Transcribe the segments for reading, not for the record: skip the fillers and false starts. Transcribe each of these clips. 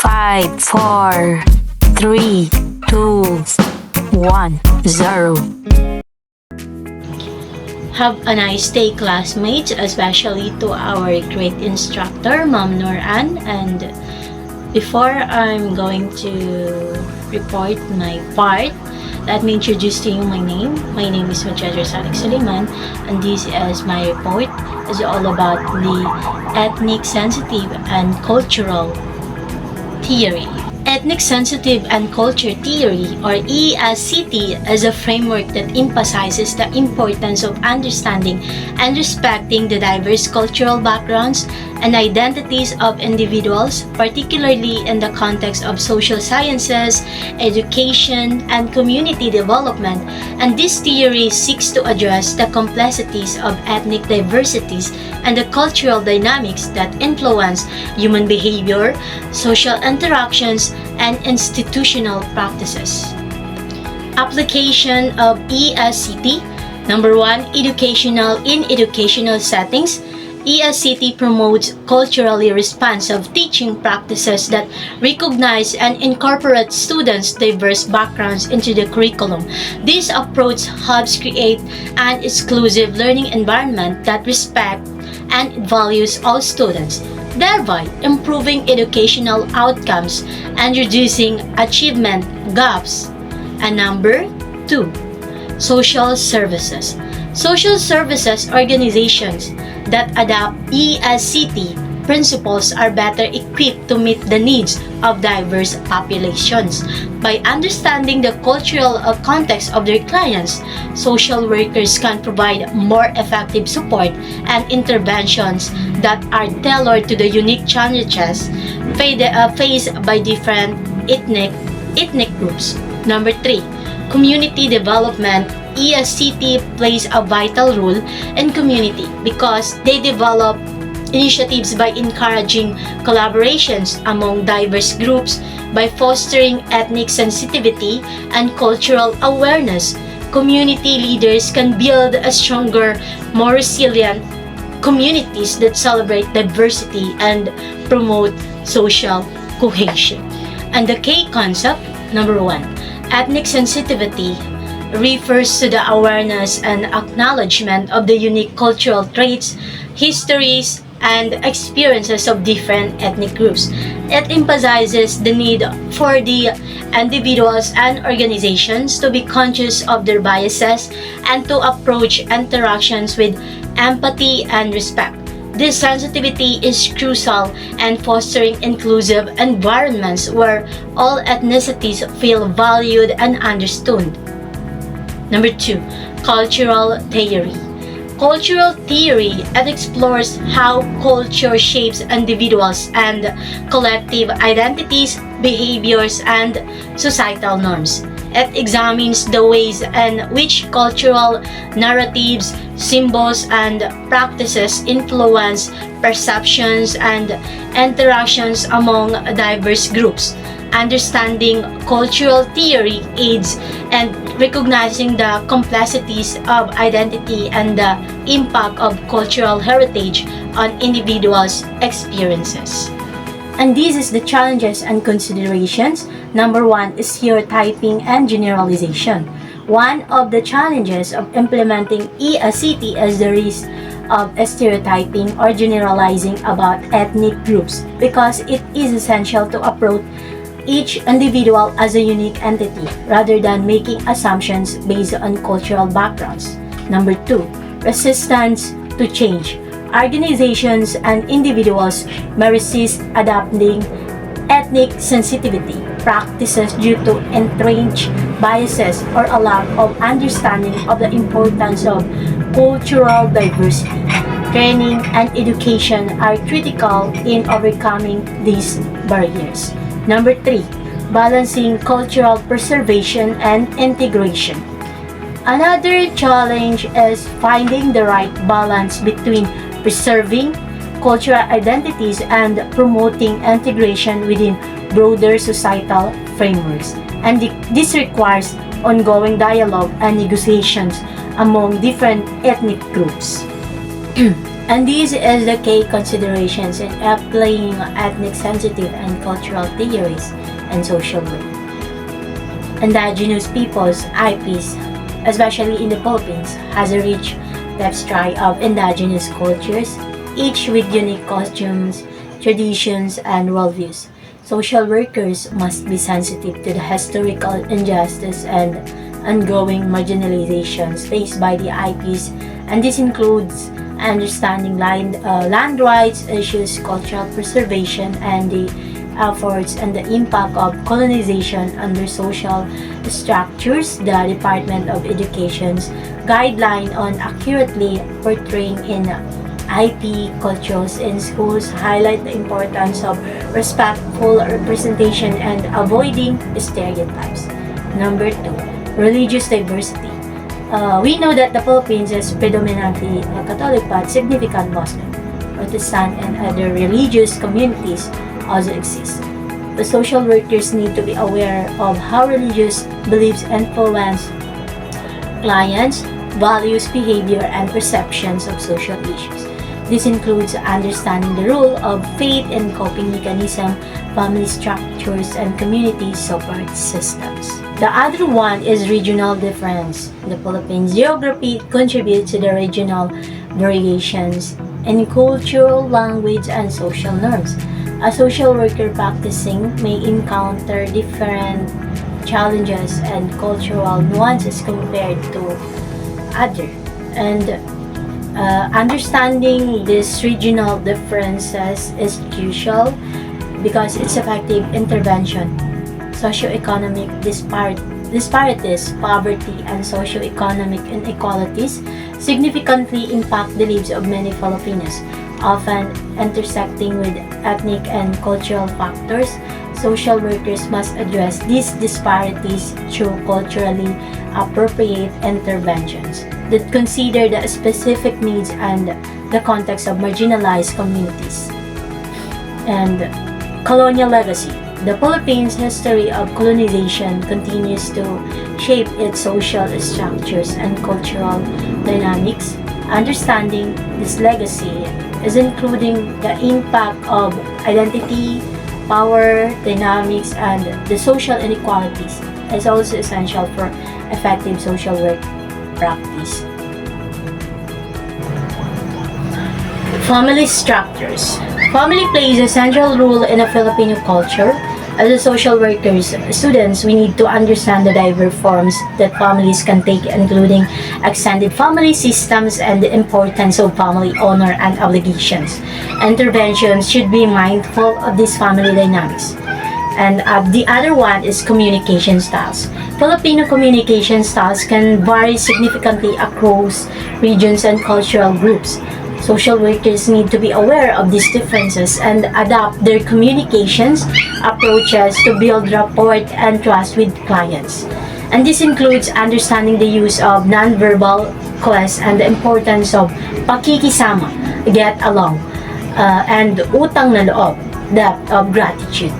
5, 4, 3, 2, 1, 0. Have a nice day, classmates, especially to our great instructor, Ma'am Noran. And before I'm going to report my part, let me introduce to you my name. My name is Majedra Sadik Suleiman, and this is my report. It's all about the ethnic sensitive and cultural theory. Ethnic Sensitive and Culture Theory, or ESCT, is a framework that emphasizes the importance of understanding and respecting the diverse cultural backgrounds and identities of individuals, particularly in the context of social sciences, education, and community development. And this theory seeks to address the complexities of ethnic diversities and the cultural dynamics that influence human behavior, social interactions, and institutional practices. Application of ESCT. Number 1, in educational settings. ESCT promotes culturally responsive teaching practices that recognize and incorporate students' diverse backgrounds into the curriculum. This approach helps create an inclusive learning environment that respects and values all students, thereby improving educational outcomes and reducing achievement gaps. And number 2, social services. Social services organizations that adopt ESCT principles are better equipped to meet the needs of diverse populations. By understanding the cultural context of their clients, social workers can provide more effective support and interventions that are tailored to the unique challenges faced by different ethnic groups. Number 3, community development. ESCT plays a vital role in community because they develop initiatives by encouraging collaborations among diverse groups, by fostering ethnic sensitivity and cultural awareness. Community leaders can build a stronger, more resilient communities that celebrate diversity and promote social cohesion. And the key concept, number 1, ethnic sensitivity refers to the awareness and acknowledgement of the unique cultural traits, histories, and experiences of different ethnic groups. It emphasizes the need for the individuals and organizations to be conscious of their biases and to approach interactions with empathy and respect. This sensitivity is crucial in fostering inclusive environments where all ethnicities feel valued and understood. Number 2, cultural theory. Cultural theory, it explores how culture shapes individuals and collective identities, behaviors, and societal norms. It examines the ways in which cultural narratives, symbols, and practices influence perceptions and interactions among diverse groups. Understanding cultural theory aids in recognizing the complexities of identity and the impact of cultural heritage on individuals' experiences. And this is the challenges and considerations. Number 1 is stereotyping and generalization. One of the challenges of implementing ESCT is the risk of stereotyping or generalizing about ethnic groups because it is essential to approach each individual as a unique entity rather than making assumptions based on cultural backgrounds. Number 2, resistance to change. Organizations and individuals may resist adopting ethnic sensitivity practices due to entrenched biases or a lack of understanding of the importance of cultural diversity. Training and education are critical in overcoming these barriers. Number 3, balancing cultural preservation and integration. Another challenge is finding the right balance between preserving cultural identities and promoting integration within broader societal frameworks. And this requires ongoing dialogue and negotiations among different ethnic groups. And this is the key considerations in applying ethnic sensitive and cultural theories and social work. Indigenous peoples, IPs, especially in the Philippines, has a rich tapestry of indigenous cultures, each with unique costumes, traditions, and worldviews. Social workers must be sensitive to the historical injustice and ongoing marginalizations faced by the IPs, and this includes understanding land rights issues, cultural preservation, and the efforts and the impact of colonization under social structures. The Department of Education's guideline on accurately portraying in IP cultures in schools highlight the importance of respectful representation and avoiding stereotypes. Number 2, religious diversity. We know that the Philippines is predominantly Catholic but significant Muslim, Protestant, and other religious communities also exist. The social workers need to be aware of how religious beliefs influence clients' values, behavior, and perceptions of social issues. This includes understanding the role of faith in coping mechanism, family structures, and community support systems. The other one is regional difference. The Philippines geography contributes to the regional variations in cultural, language, and social norms. A social worker practicing may encounter different challenges and cultural nuances compared to other. And understanding these regional differences is crucial because it's effective intervention. Socioeconomic disparities, poverty, and socioeconomic inequalities significantly impact the lives of many Filipinos, often intersecting with ethnic and cultural factors. Social workers must address these disparities through culturally appropriate interventions that consider the specific needs and the context of marginalized communities. And colonial legacy. The Philippines' history of colonization continues to shape its social structures and cultural dynamics. Understanding this legacy is including the impact of identity, power, dynamics, and the social inequalities is also essential for effective social work practice. Family structures. Family plays a central role in a Filipino culture. As a social workers, students, we need to understand the diverse forms that families can take, including extended family systems and the importance of family honor and obligations. Interventions should be mindful of these family dynamics. And the other one is communication styles. Filipino communication styles can vary significantly across regions and cultural groups. Social workers need to be aware of these differences and adapt their communications approaches to build rapport and trust with clients. And this includes understanding the use of nonverbal cues and the importance of pakikisama, get along, and utang na loob, depth of gratitude.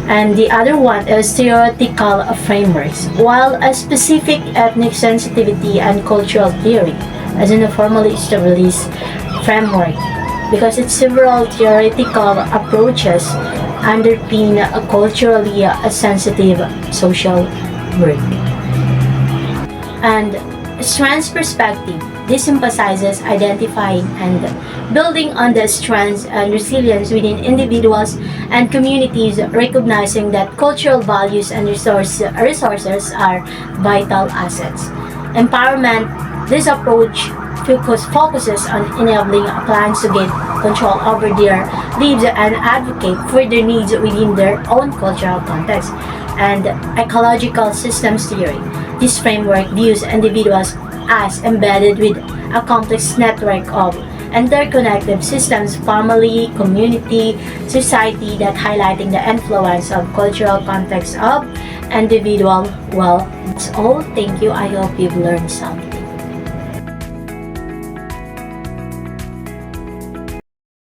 And the other one is theoretical frameworks. While a specific ethnic sensitivity and cultural theory as in a formally established framework, because its several theoretical approaches underpin a culturally sensitive social work. And strengths perspective. This emphasizes identifying and building on the strengths and resilience within individuals and communities, recognizing that cultural values and resources are vital assets. Empowerment. This approach focuses on enabling clients to gain control over their lives and advocate for their needs within their own cultural context. And ecological systems theory. This framework views individuals as embedded with a complex network of interconnected systems, family, community, society, that highlighting the influence of cultural context of individual. Well, that's all. Thank you. I hope you've learned something.